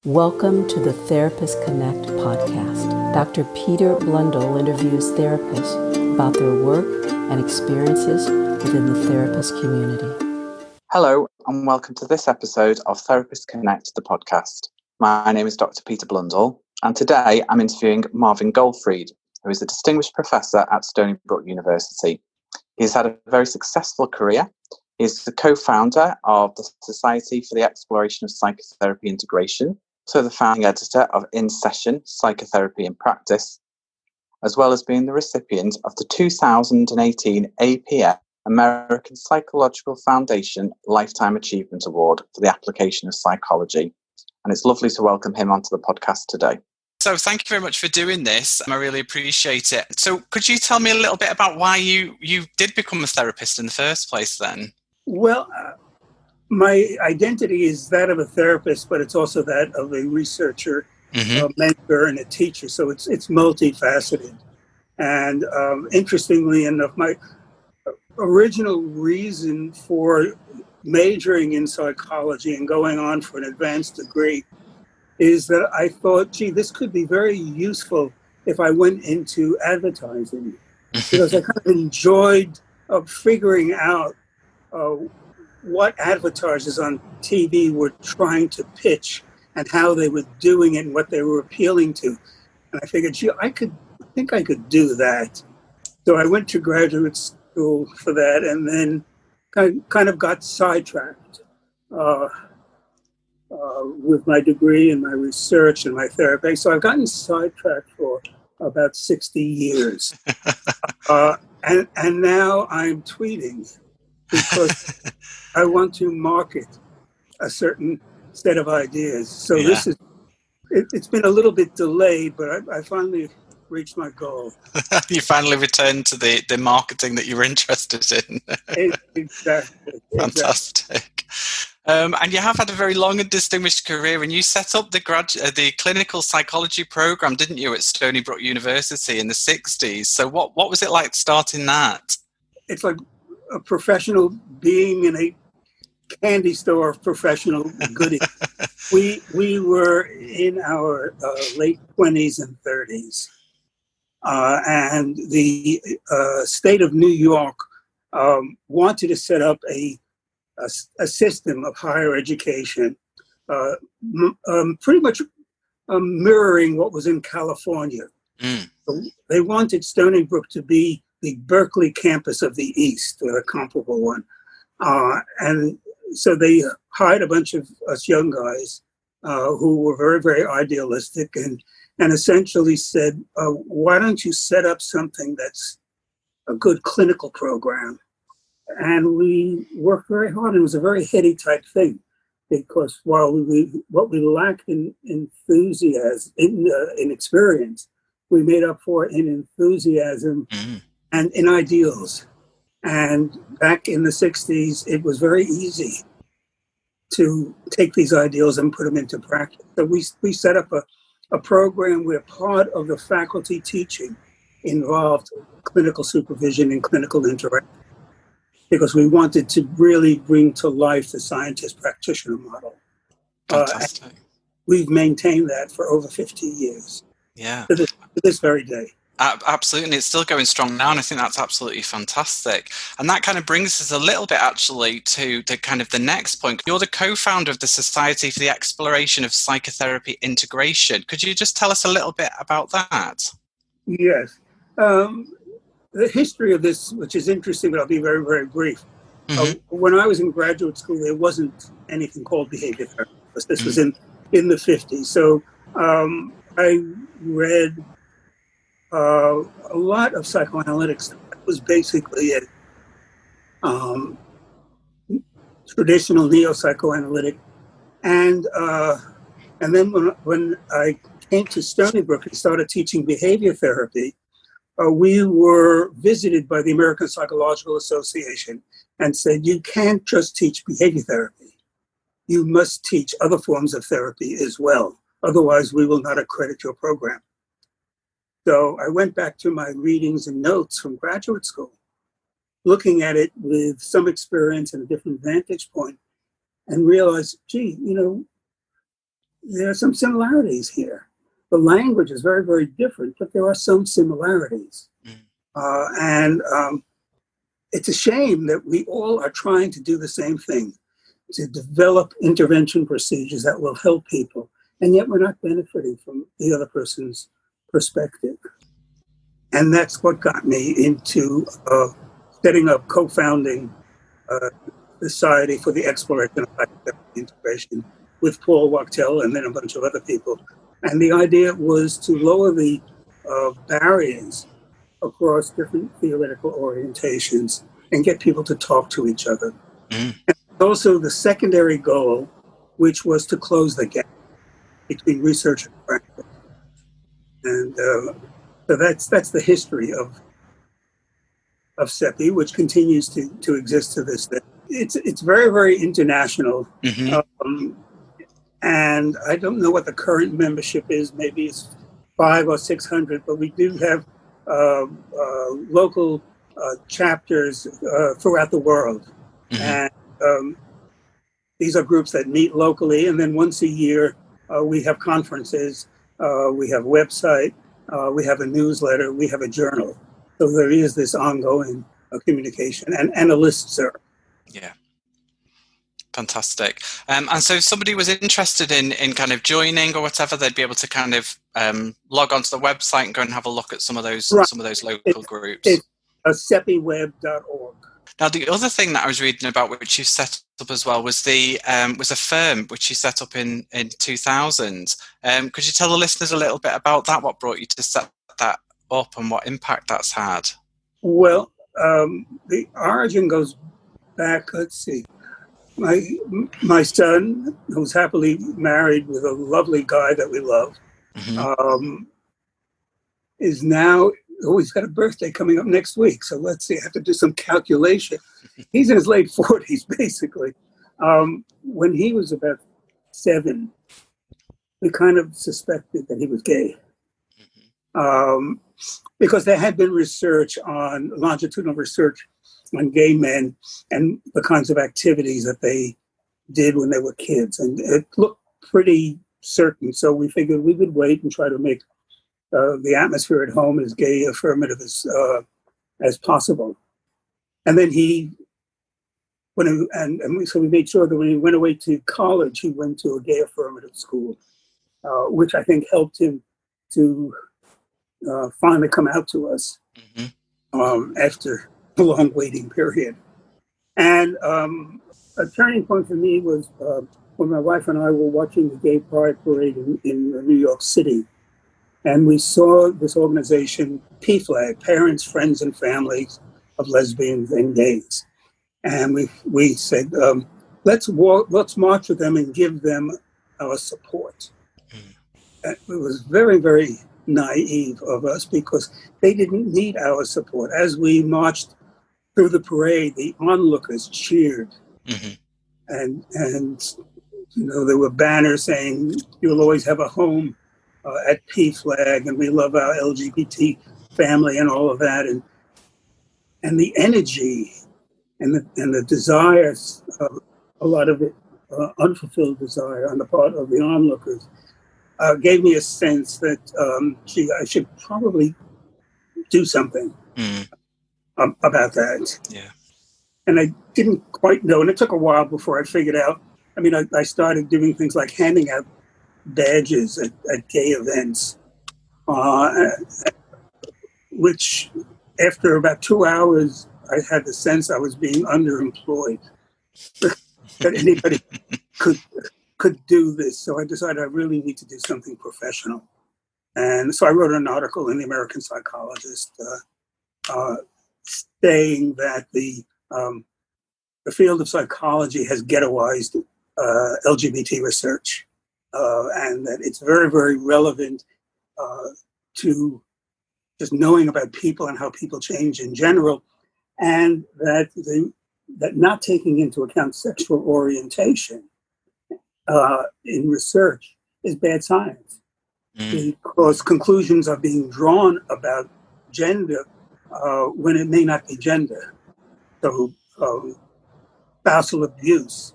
Welcome to the Therapist Connect podcast. Dr. Peter Blundell interviews therapists about their work and experiences within the therapist community. Hello, and welcome to this episode of Therapist Connect, the podcast. My name is Dr. Peter Blundell, and today I'm interviewing Marvin Goldfried, who is a distinguished professor at Stony Brook University. He's had a very successful career. He's the co-founder of the Society for the Exploration of Psychotherapy Integration, so the founding editor of In Session, Psychotherapy in Practice, as well as being the recipient of the 2018 APA, American Psychological Foundation Lifetime Achievement Award for the application of psychology. And it's lovely to welcome him onto the podcast today. So thank you very much for doing this. I really appreciate it. So could you tell me a little bit about why you did become a therapist in the first place then? Well, my identity is that of a therapist, but it's also that of a researcher, a mentor, and a teacher. So it's multifaceted. And interestingly enough, my original reason for majoring in psychology and going on for an advanced degree is that I thought, gee, this could be very useful if I went into advertising, because I kind of enjoyed figuring out what advertisers on TV were trying to pitch and how they were doing it and what they were appealing to. And I figured, gee, I think I could do that. So I went to graduate school for that, and then kind of got sidetracked with my degree and my research and my therapy. So I've gotten sidetracked for about 60 years. And now I'm tweeting because I want to market a certain set of ideas. So this is, it's been a little bit delayed, but I finally reached my goal. You finally returned to the marketing that you were interested in. Exactly. Fantastic. And you have had a very long and distinguished career, and you set up the clinical psychology program, didn't you, at Stony Brook University in the 60s? So what was it like starting that? It's like a professional being in a candy store of professional goodies. We were in our late 20s and 30s. And the state of New York wanted to set up a system of higher education, pretty much mirroring what was in California. So they wanted Stony Brook to be the Berkeley campus of the East, or a comparable one. And so they hired a bunch of us young guys who were very, very idealistic and essentially said, why don't you set up something that's a good clinical program? And we worked very hard, and it was a very heady type thing, because while what we lacked in enthusiasm, in experience, we made up for it in enthusiasm and in ideals. And back in the 60s, it was very easy to take these ideals and put them into practice. So we set up a program where part of the faculty teaching involved clinical supervision and clinical interaction, because we wanted to really bring to life the scientist-practitioner model. Fantastic. We've maintained that for over 50 years. Yeah. To this very day. Absolutely, and it's still going strong now, and I think that's absolutely fantastic. And that kind of brings us a little bit actually to the next point. You're the co-founder of the Society for the Exploration of Psychotherapy Integration. Could you just tell us a little bit about that? Yes. The history of this, which is interesting, but I'll be very, very brief. When I was in graduate school, there wasn't anything called behavior therapy. This was in the 50s. So I read a lot of psychoanalytics. That was basically it. Traditional neo-psychoanalytic. And then when I came to Stony Brook and started teaching behavior therapy, we were visited by the American Psychological Association and said, you can't just teach behavior therapy. You must teach other forms of therapy as well. Otherwise, we will not accredit your program. So I went back to my readings and notes from graduate school, looking at it with some experience and a different vantage point, and realized, gee, there are some similarities here. The language is very, very different, but there are some similarities. And it's a shame that we all are trying to do the same thing, to develop intervention procedures that will help people, and yet we're not benefiting from the other person's perspective. And that's what got me into setting up, co-founding the Society for the Exploration of Psychotherapy Integration with Paul Wachtel and then a bunch of other people. And the idea was to lower the barriers across different theoretical orientations and get people to talk to each other. And also the secondary goal, which was to close the gap between research and practice. And so that's the history of CEPI, which continues to exist to this day. It's very, very international. And I don't know what the current membership is. Maybe it's 500 or 600, but we do have local chapters throughout the world. And these are groups that meet locally, and then once a year we have conferences, we have a website, we have a newsletter, we have a journal. So there is this ongoing communication and a listserv. Yeah. Fantastic. And so if somebody was interested in kind of joining or whatever, they'd be able to kind of log onto the website and go and have a look at some of those local groups. It's cepiweb.org. Now, the other thing that I was reading about, which you set up as well, was was a firm which you set up in 2000. Could you tell the listeners a little bit about that? What brought you to set that up and what impact that's had? Well, the origin goes back, let's see. My son, who's happily married with a lovely guy that we love, is now, he's got a birthday coming up next week. So let's see, I have to do some calculation. He's in his late 40s, basically. When he was about 7, we kind of suspected that he was gay. Because there had been longitudinal research on gay men and the kinds of activities that they did when they were kids. And it looked pretty certain. So we figured we would wait and try to make the atmosphere at home as gay affirmative as possible. And then so we made sure that when he went away to college, he went to a gay affirmative school, which I think helped him to finally come out to us after a long waiting period. And a turning point for me was when my wife and I were watching the Gay Pride Parade in New York City. And we saw this organization, PFLAG, Parents, Friends, and Families of Lesbians and Gays. And we said, let's march with them and give them our support. It was very, very naive of us because they didn't need our support. As we marched through the parade, the onlookers cheered. And there were banners saying, "You'll always have a home at PFLAG, and we love our LGBT family," and all of that. And the energy and the desires, a lot of it, unfulfilled desire on the part of the onlookers, gave me a sense that I should probably do something about that. Yeah. And I didn't quite know, and it took a while before I figured out. I mean, I started doing things like handing out badges at gay events, which after about 2 hours, I had the sense I was being underemployed, that anybody could do this. So I decided I really need to do something professional. And so I wrote an article in the American Psychologist saying that the field of psychology has ghettoized LGBT research, and that it's very, very relevant to just knowing about people and how people change in general, and that not taking into account sexual orientation in research is bad science, because conclusions are being drawn about gender when it may not be gender. So spousal abuse,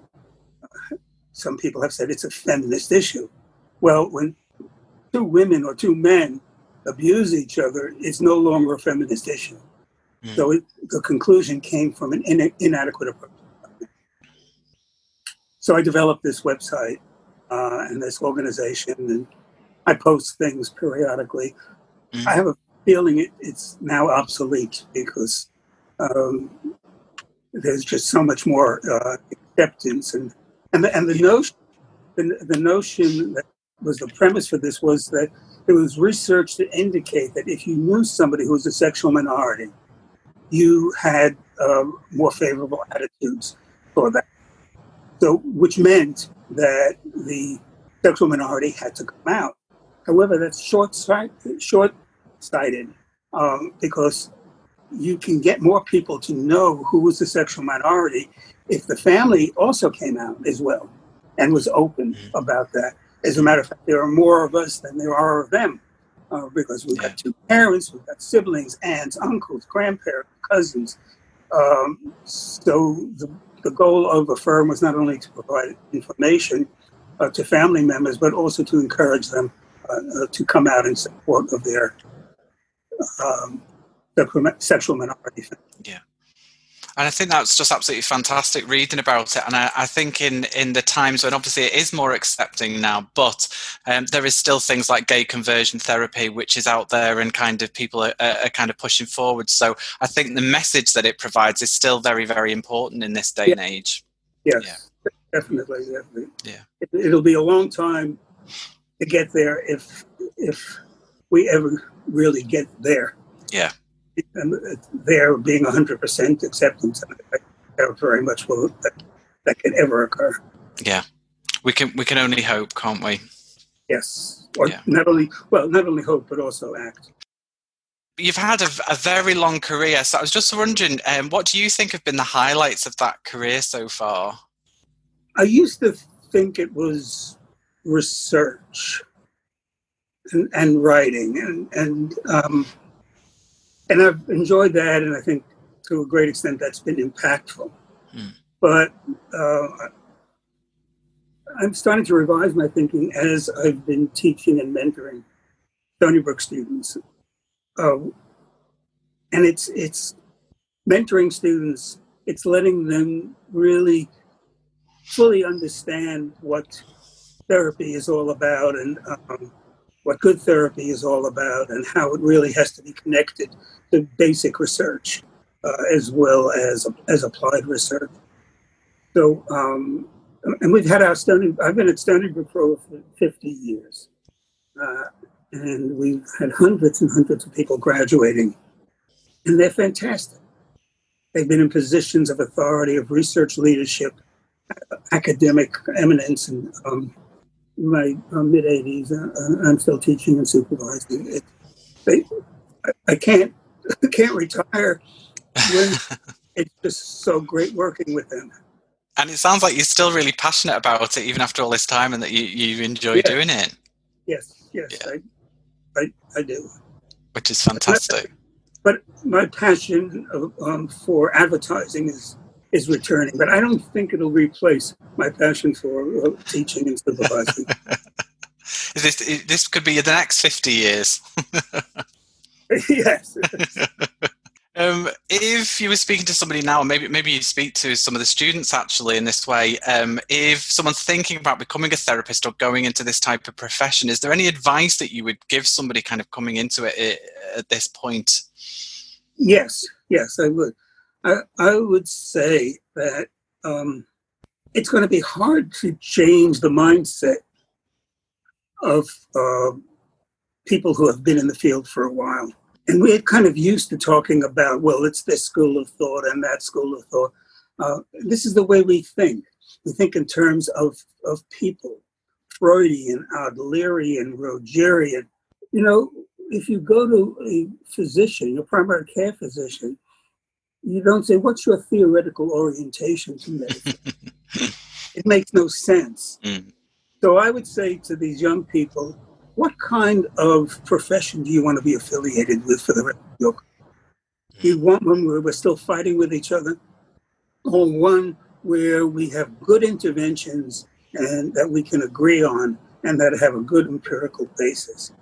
some people have said it's a feminist issue. Well, when two women or two men abuse each other, it's no longer a feminist issue. So the conclusion came from an inadequate approach. So I developed this website and this organization, and I post things periodically. I have a feeling it's now obsolete because there's just so much more acceptance, and the notion that was the premise for this was that there was research to indicate that if you knew somebody who was a sexual minority, you had more favorable attitudes for that. So, which meant that the sexual minority had to come out. However, that's short-sighted because you can get more people to know who was the sexual minority if the family also came out as well and was open about that. As a matter of fact, there are more of us than there are of them because we've got two parents, we've got siblings, aunts, uncles, grandparents, cousins. So the goal of the firm was not only to provide information to family members, but also to encourage them to come out in support of their sexual minority. Yeah. And I think that's just absolutely fantastic reading about it. And I think in the times when obviously it is more accepting now, but there is still things like gay conversion therapy, which is out there and kind of people are kind of pushing forward. So I think the message that it provides is still very, very important in this day and age. Yes, definitely. Yeah. It'll be a long time to get there if we ever really get there. Yeah. And there being 100% acceptance, I very much will that can ever occur. Yeah, we can only hope, can't we? Yes, or not only hope, but also act. You've had a very long career, so I was just wondering, what do you think have been the highlights of that career so far? I used to think it was research and writing, and I've enjoyed that, and I think to a great extent that's been impactful. But I'm starting to revise my thinking as I've been teaching and mentoring Stony Brook students. And it's mentoring students, it's letting them really fully understand what therapy is all about and what good therapy is all about and how it really has to be connected to basic research as well as applied research. So, and we've had I've been at Stony Brook for over 50 years. And we've had hundreds and hundreds of people graduating, and they're fantastic. They've been in positions of authority, of research leadership, academic eminence, and in my mid-80s, I'm still teaching and supervising. I can't retire when it's just so great working with them. And it sounds like you're still really passionate about it, even after all this time, and that you enjoy doing it. Yes, yeah. I do. Which is fantastic. But my passion for advertising is returning, but I don't think it'll replace my passion for teaching and supervising. This could be the next 50 years. Yes. If you were speaking to somebody now, maybe you speak to some of the students actually in this way, if someone's thinking about becoming a therapist or going into this type of profession, is there any advice that you would give somebody kind of coming into it at this point? Yes, I would. I would say that it's going to be hard to change the mindset of people who have been in the field for a while. And we're kind of used to talking about, well, it's this school of thought and that school of thought. This is the way we think. We think in terms of people, Freudian, Adlerian, Rogerian. You know, if you go to a physician, a primary care physician, you don't say, what's your theoretical orientation to medicine? It makes no sense. So I would say to these young people, what kind of profession do you want to be affiliated with for the rest of your career? Do you want one where we're still fighting with each other, or one where we have good interventions and that we can agree on and that have a good empirical basis.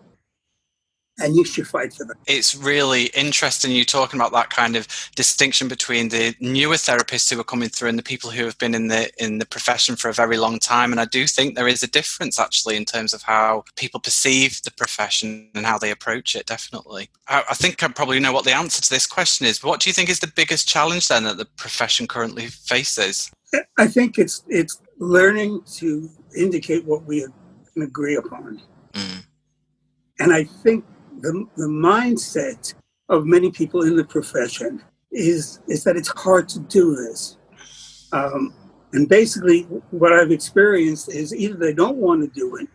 And you should fight for them. It's really interesting you talking about that kind of distinction between the newer therapists who are coming through and the people who have been in the profession for a very long time. And I do think there is a difference actually in terms of how people perceive the profession and how they approach it, definitely. I think I probably know what the answer to this question is. But what do you think is the biggest challenge then that the profession currently faces? I think it's learning to indicate what we can agree upon. And I think the mindset of many people in the profession is that it's hard to do this. And basically what I've experienced is either they don't want to do it,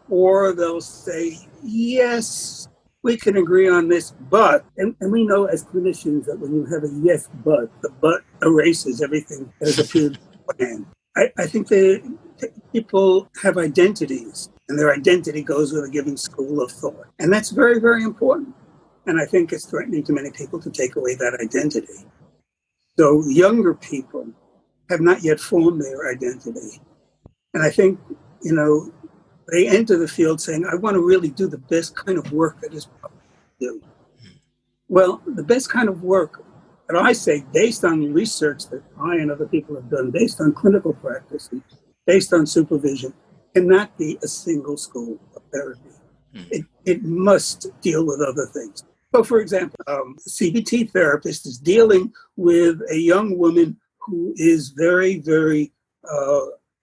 or they'll say, yes, we can agree on this, but, and we know as clinicians that when you have a yes, but, the but erases everything that has appeared beforehand. I think people have identities, and their identity goes with a given school of thought. And that's very, very important. And I think it's threatening to many people to take away that identity. So younger people have not yet formed their identity. And I think, they enter the field saying, I want to really do the best kind of work that is possible to do. Well, the best kind of work that I say, based on research that I and other people have done, based on clinical practice, based on supervision, cannot be a single school of therapy. It must deal with other things. So, for example, a CBT therapist is dealing with a young woman who is very, very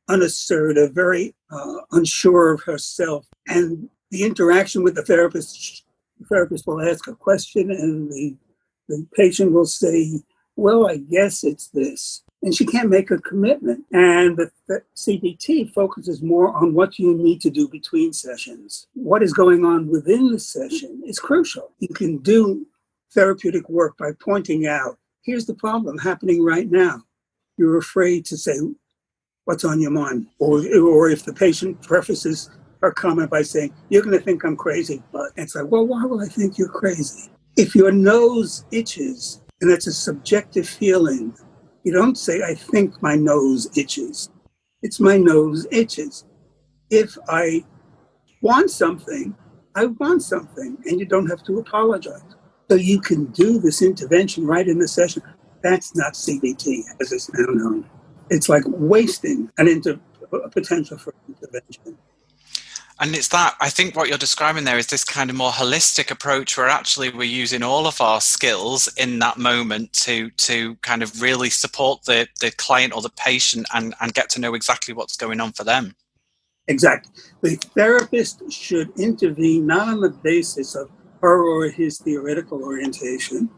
unassertive, very unsure of herself. And the interaction with the therapist will ask a question, and the patient will say, well, I guess it's this. And she can't make a commitment. And the CBT focuses more on what you need to do between sessions. What is going on within the session is crucial. You can do therapeutic work by pointing out, here's the problem happening right now. You're afraid to say what's on your mind. Or if the patient prefaces her comment by saying, you're going to think I'm crazy, but it's like, well, why will I think you're crazy? If your nose itches, and that's a subjective feeling, you don't say, I think my nose itches. It's my nose itches. If I want something, I want something, and you don't have to apologize. So you can do this intervention right in the session. That's not CBT, as it's now known. It's like wasting a potential for intervention. And it's that, I think what you're describing there is this kind of more holistic approach where actually we're using all of our skills in that moment to kind of really support the client or the patient and get to know exactly what's going on for them. Exactly. The therapist should intervene not on the basis of her or his theoretical orientation,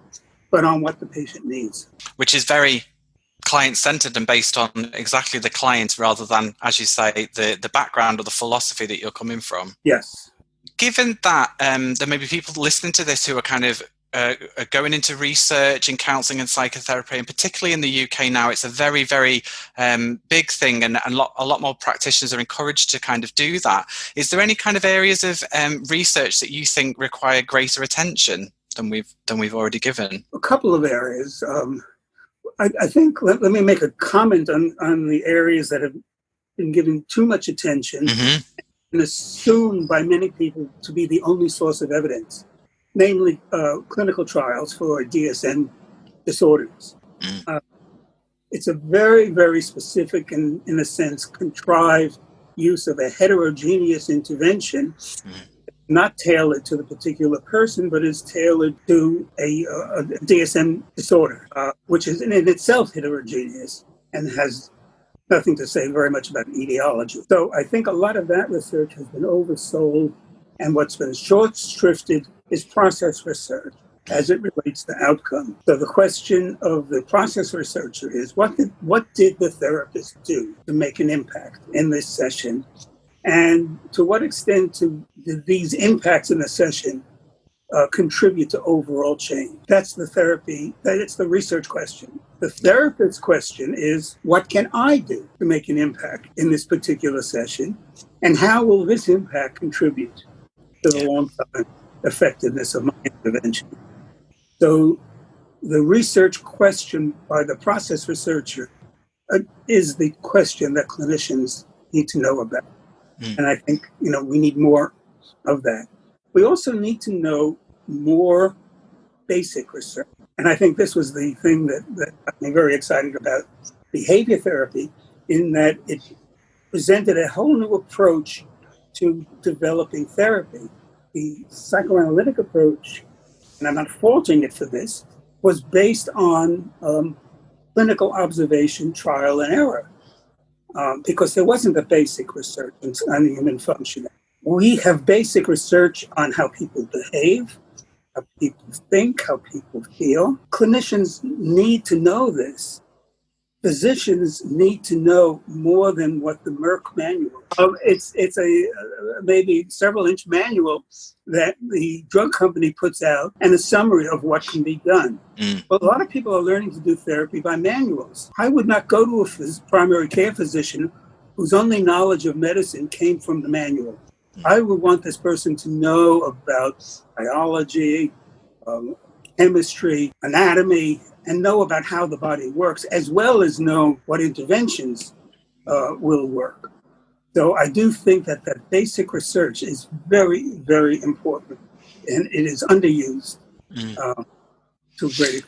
but on what the patient needs. Which is very client-centered and based on exactly the client rather than, as you say, the background or the philosophy that you're coming from. Yes. Given that there may be people listening to this who are kind of going into research in counselling and psychotherapy, and particularly in the UK now, it's a very, very big thing, and a lot more practitioners are encouraged to kind of do that. Is there any kind of areas of research that you think require greater attention than we've already given? A couple of areas. I think, let me make a comment on the areas that have been given too much attention and assumed by many people to be the only source of evidence, namely clinical trials for DSM disorders. It's a very, very specific and, in a sense, contrived use of a heterogeneous intervention, not tailored to the particular person, but is tailored to a DSM disorder, which is in itself heterogeneous and has nothing to say very much about etiology. So I think a lot of that research has been oversold, and what's been short-shrifted is process research as it relates to outcome. So the question of the process researcher is, what did the therapist do to make an impact in this session? And to what extent did these impacts in the session contribute to overall change? That's the research question. The therapist's question is, what can I do to make an impact in this particular session? And how will this impact contribute to the long-term effectiveness of my intervention? So the research question by the process researcher is the question that clinicians need to know about. And I think, we need more of that. We also need to know more basic research. And I think this was the thing that got me very excited about behavior therapy, in that it presented a whole new approach to developing therapy. The psychoanalytic approach, and I'm not faulting it for this, was based on clinical observation, trial and error, because there wasn't a basic research on human functioning. We have basic research on how people behave, how people think, how people feel. Clinicians need to know this. Physicians need to know more than what the Merck manual. It's a maybe several inch manual that the drug company puts out, and a summary of what can be done. But a lot of people are learning to do therapy by manuals. I would not go to a primary care physician whose only knowledge of medicine came from the manual. I would want this person to know about biology, chemistry, anatomy, and know about how the body works, as well as know what interventions will work. So I do think that basic research is very, very important, and it is underused to a great extent.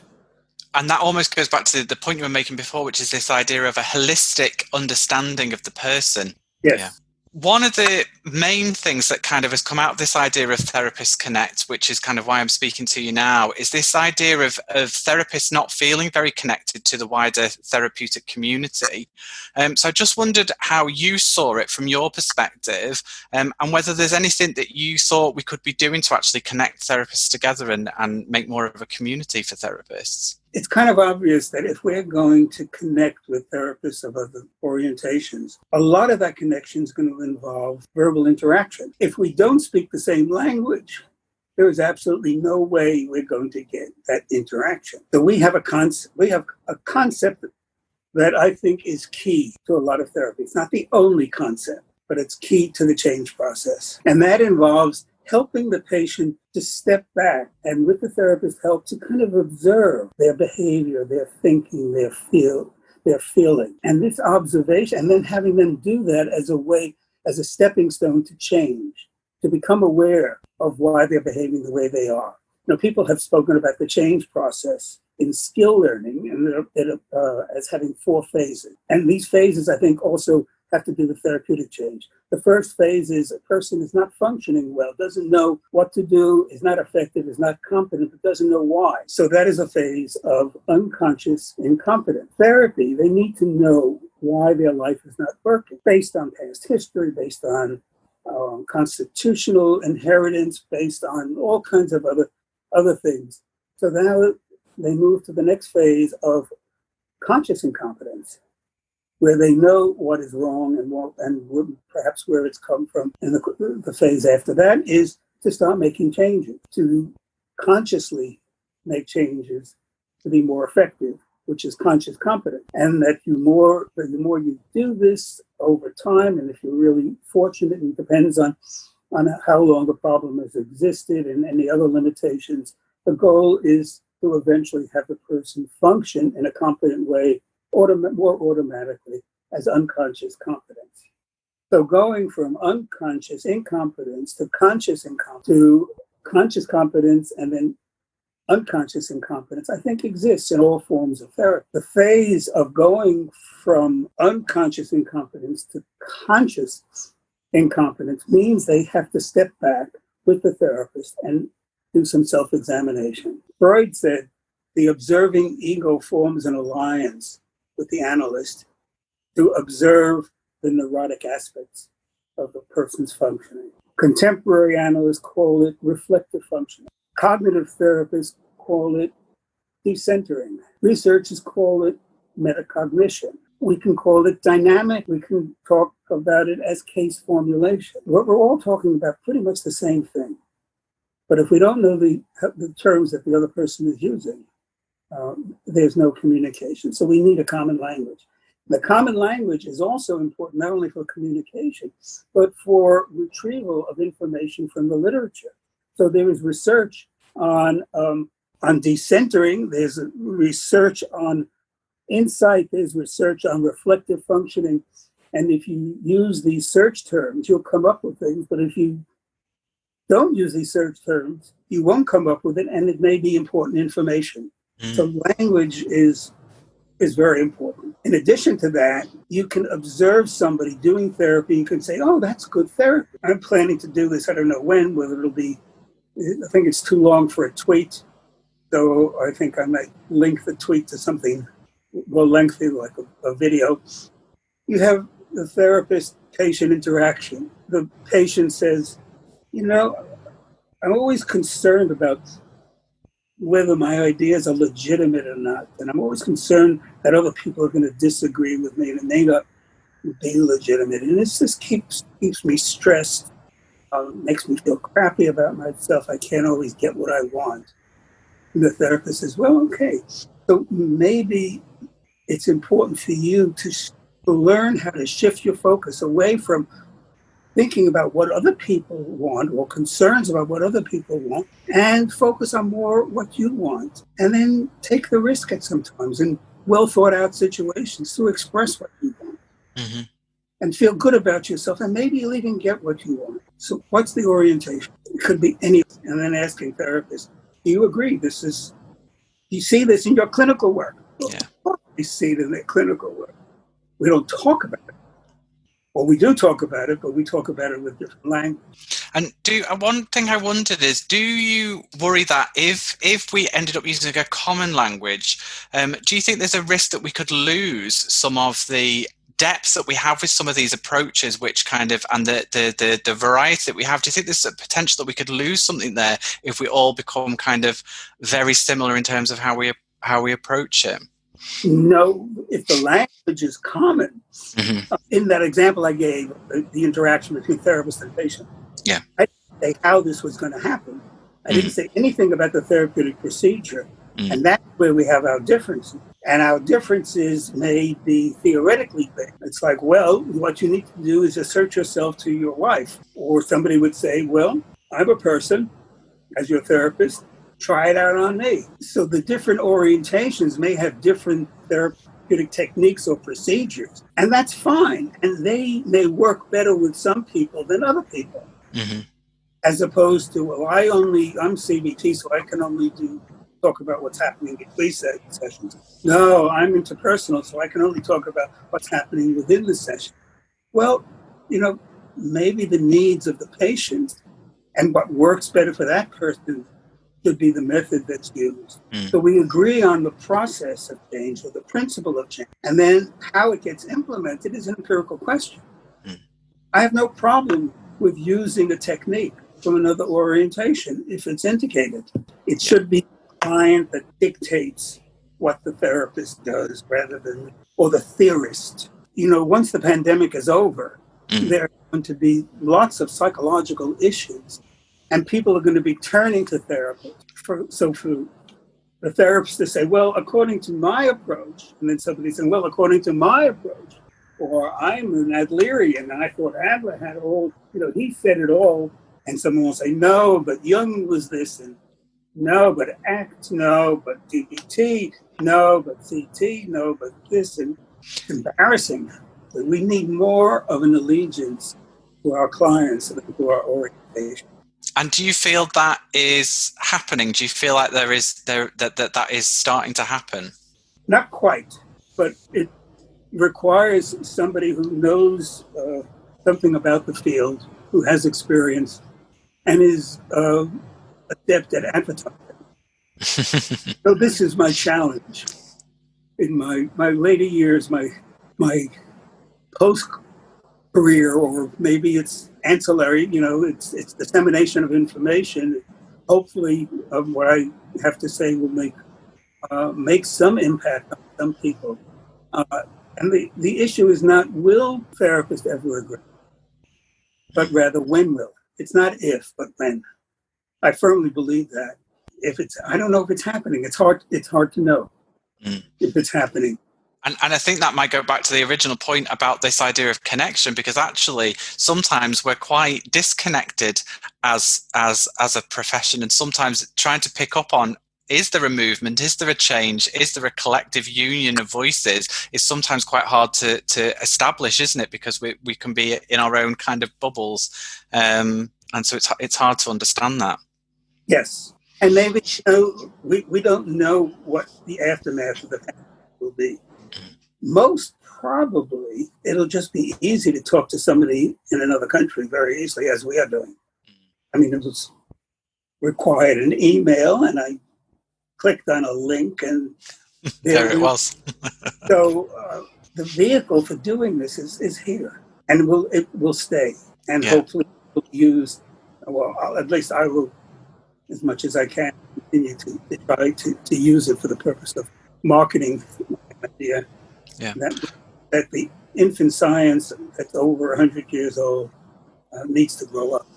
And that almost goes back to the point you were making before, which is this idea of a holistic understanding of the person. Yes. Yeah. One of the main things that kind of has come out of this idea of Therapists Connect, which is kind of why I'm speaking to you now, is this idea of therapists not feeling very connected to the wider therapeutic community. So I just wondered how you saw it from your perspective, and whether there's anything that you thought we could be doing to actually connect therapists together and make more of a community for therapists. It's kind of obvious that if we're going to connect with therapists of other orientations, a lot of that connection is going to involve verbal interaction. If we don't speak the same language, there is absolutely no way we're going to get that interaction. So we have a concept that I think is key to a lot of therapy. It's not the only concept, but it's key to the change process. And that involves helping the patient to step back and, with the therapist's help, to kind of observe their behavior, their thinking, their feeling. And this observation, and then having them do that as a stepping stone to change, to become aware of why they're behaving the way they are. People have spoken about the change process in skill learning and as having 4 phases. And these phases, I think, also have to do with therapeutic change. The first phase is a person is not functioning well, doesn't know what to do, is not effective, is not competent, but doesn't know why. So that is a phase of unconscious incompetence. Therapy, they need to know why their life is not working, based on past history, based on constitutional inheritance, based on all kinds of other things. So now they move to the next phase of conscious incompetence, where they know what is wrong and perhaps where it's come from. And the phase after that is to start making changes, to consciously make changes to be more effective, which is conscious competence. And that the more you do this over time, and if you're really fortunate, and it depends on how long the problem has existed and any other limitations, the goal is to eventually have the person function in a competent way more automatically as unconscious competence. So going from unconscious incompetence to conscious incompetence to conscious competence and then unconscious incompetence, I think exists in all forms of therapy. The phase of going from unconscious incompetence to conscious incompetence means they have to step back with the therapist and do some self-examination. Freud said the observing ego forms an alliance with the analyst to observe the neurotic aspects of the person's functioning. Contemporary analysts call it reflective functioning. Cognitive therapists call it decentering. Researchers call it metacognition. We can call it dynamic. We can talk about it as case formulation. We're all talking about pretty much the same thing. But if we don't know the terms that the other person is using, there's no communication. So we need a common language. The common language is also important, not only for communication, but for retrieval of information from the literature. So there is research on decentering, there's research on insight, there's research on reflective functioning, And if you use these search terms, you'll come up with things. But if you don't use these search terms, you won't come up with it, and it may be important information. So language is very important. In addition to that, you can observe somebody doing therapy. You can say, oh, that's good therapy. I'm planning to do this. I don't know when, whether it'll be, I think it's too long for a tweet. So I think I might link the tweet to something more lengthy, like a video. You have the therapist-patient interaction. The patient says, I'm always concerned about whether my ideas are legitimate or not. And I'm always concerned that other people are going to disagree with me and it may not be legitimate. And this just keeps me stressed, makes me feel crappy about myself. I can't always get what I want. And the therapist says, well, okay. So maybe it's important for you to learn how to shift your focus away from thinking about what other people want or concerns about what other people want, and focus on more what you want. And then take the risk at sometimes in well thought out situations to express what you want. Mm-hmm. And feel good about yourself, and maybe you'll even get what you want. So what's the orientation? It could be anything. And then asking therapists, do you agree? Do you see this in your clinical work? Yeah. We see it in their clinical work. We don't talk about it. Well, we do talk about it, but we talk about it with different language. And one thing I wondered is, do you worry that if we ended up using a common language, do you think there's a risk that we could lose some of the depth that we have with some of these approaches, which kind of, and the variety that we have? Do you think there's a potential that we could lose something there if we all become kind of very similar in terms of how we approach it? No, if the language is common, in that example I gave, the interaction between therapist and patient, yeah, I didn't say how this was going to happen. I didn't say anything about the therapeutic procedure. And that's where we have our differences. And our differences may be theoretically big. It's like, well, what you need to do is assert yourself to your wife. Or somebody would say, well, I'm a person, as your therapist, try it out on me. So the different orientations may have different therapeutic techniques or procedures, and that's fine. And they may work better with some people than other people, as opposed to, well, I'm CBT, so I can only talk about what's happening between sessions. No, I'm interpersonal, so I can only talk about what's happening within the session. Well, maybe the needs of the patient and what works better for that person should be the method that's used. So we agree on the process of change or the principle of change. And then how it gets implemented is an empirical question. I have no problem with using a technique from another orientation if it's indicated. It should be the client that dictates what the therapist does rather than, or the theorist. Once the pandemic is over, there are going to be lots of psychological issues. And people are going to be turning to therapists. For the therapist to say, well, according to my approach, and then somebody saying, well, according to my approach, or I'm an Adlerian, and I thought Adler had all, he said it all, and someone will say, no, but Jung was this, and no, but ACT, no, but DBT, no, but CT, no, but this, and it's embarrassing. But we need more of an allegiance to our clients than to our orientation. And do you feel that is happening? Do you feel like that is starting to happen? Not quite, but it requires somebody who knows something about the field, who has experience, and is adept at advertising. So this is my challenge. In my later years, my post-career, or maybe it's ancillary, it's dissemination of information. Hopefully, what I have to say will make some impact on some people. And the issue is not will therapists ever agree, but rather when will. It's not if, but when. I firmly believe that. I don't know if it's happening. It's hard to know if it's happening. And I think that might go back to the original point about this idea of connection, because actually sometimes we're quite disconnected as a profession, and sometimes trying to pick up on is there a movement, is there a change, is there a collective union of voices, is sometimes quite hard to establish, isn't it? Because we can be in our own kind of bubbles, and so it's hard to understand that. Yes, and maybe we don't know what the aftermath of the pandemic will be. Most probably, it'll just be easy to talk to somebody in another country very easily, as we are doing. I mean, it was required an email, and I clicked on a link, and there it was. So the vehicle for doing this is here, and it will stay, and hopefully we'll use. Well, at least I will, as much as I can, continue to try to use it for the purpose of marketing my idea. Yeah. That the infant science that's over 100 years old needs to grow up.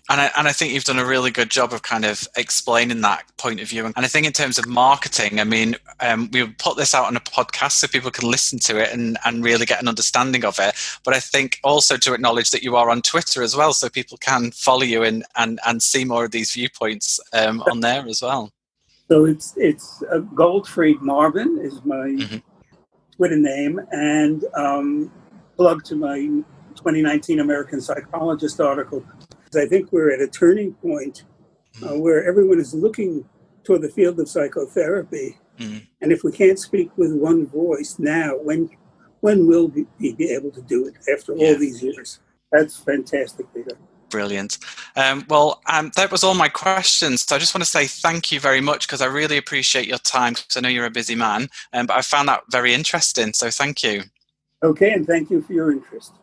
And I think you've done a really good job of kind of explaining that point of view. And I think in terms of marketing, I mean, we'll put this out on a podcast so people can listen to it and really get an understanding of it. But I think also to acknowledge that you are on Twitter as well, so people can follow you and see more of these viewpoints on there as well. So it's Goldfried Marvin is my Twitter name, and plug to my 2019 American Psychologist article. I think we're at a turning point where everyone is looking toward the field of psychotherapy. And if we can't speak with one voice now, when will we be able to do it after all these years? That's fantastic, Peter. Brilliant. That was all my questions. So I just want to say thank you very much, because I really appreciate your time, because I know you're a busy man, but I found that very interesting. So thank you. Okay, and thank you for your interest.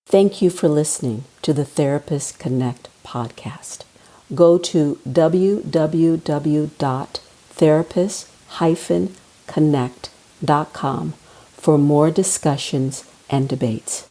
Thank you for listening to the Therapist Connect podcast. Go to www.therapist-connect.com for more discussions and debates.